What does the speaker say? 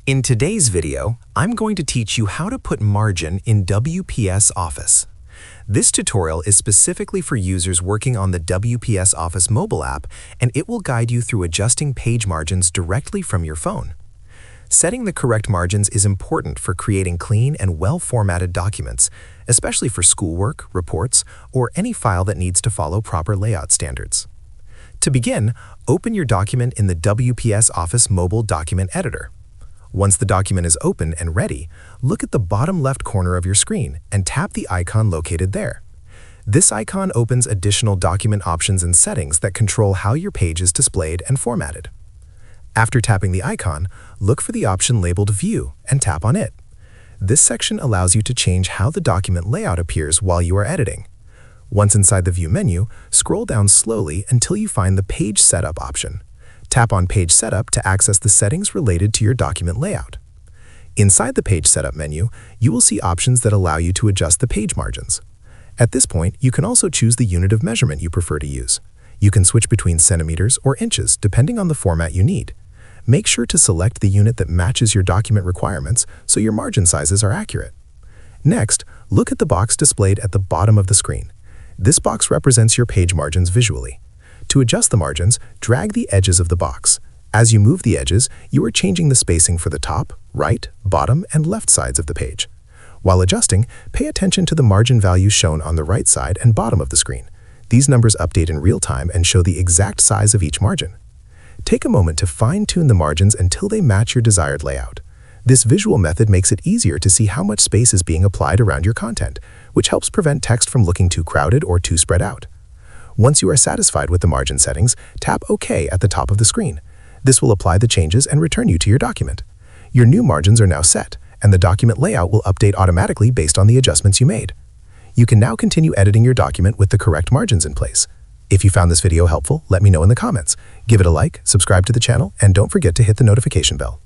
In today's video, I'm going to teach you how to put margin in WPS Office. This tutorial is specifically for users working on the WPS Office Mobile app, and it will guide you through adjusting page margins directly from your phone. Setting the correct margins is important for creating clean and well-formatted documents, especially for schoolwork, reports, or any file that needs to follow proper layout standards. To begin, open your document in the WPS Office Mobile Document Editor. Once the document is open and ready, look at the bottom left corner of your screen and tap the icon located there. This icon opens additional document options and settings that control how your page is displayed and formatted. After tapping the icon, look for the option labeled View and tap on it. This section allows you to change how the document layout appears while you are editing. Once inside the View menu, scroll down slowly until you find the Page Setup option. Tap on Page Setup to access the settings related to your document layout. Inside the Page Setup menu, you will see options that allow you to adjust the page margins. At this point, you can also choose the unit of measurement you prefer to use. You can switch between centimeters or inches depending on the format you need. Make sure to select the unit that matches your document requirements so your margin sizes are accurate. Next, look at the box displayed at the bottom of the screen. This box represents your page margins visually. To adjust the margins, drag the edges of the box. As you move the edges, you are changing the spacing for the top, right, bottom, and left sides of the page. While adjusting, pay attention to the margin values shown on the right side and bottom of the screen. These numbers update in real time and show the exact size of each margin. Take a moment to fine-tune the margins until they match your desired layout. This visual method makes it easier to see how much space is being applied around your content, which helps prevent text from looking too crowded or too spread out. Once you are satisfied with the margin settings, tap OK at the top of the screen. This will apply the changes and return you to your document. Your new margins are now set, and the document layout will update automatically based on the adjustments you made. You can now continue editing your document with the correct margins in place. If you found this video helpful, let me know in the comments. Give it a like, subscribe to the channel, and don't forget to hit the notification bell.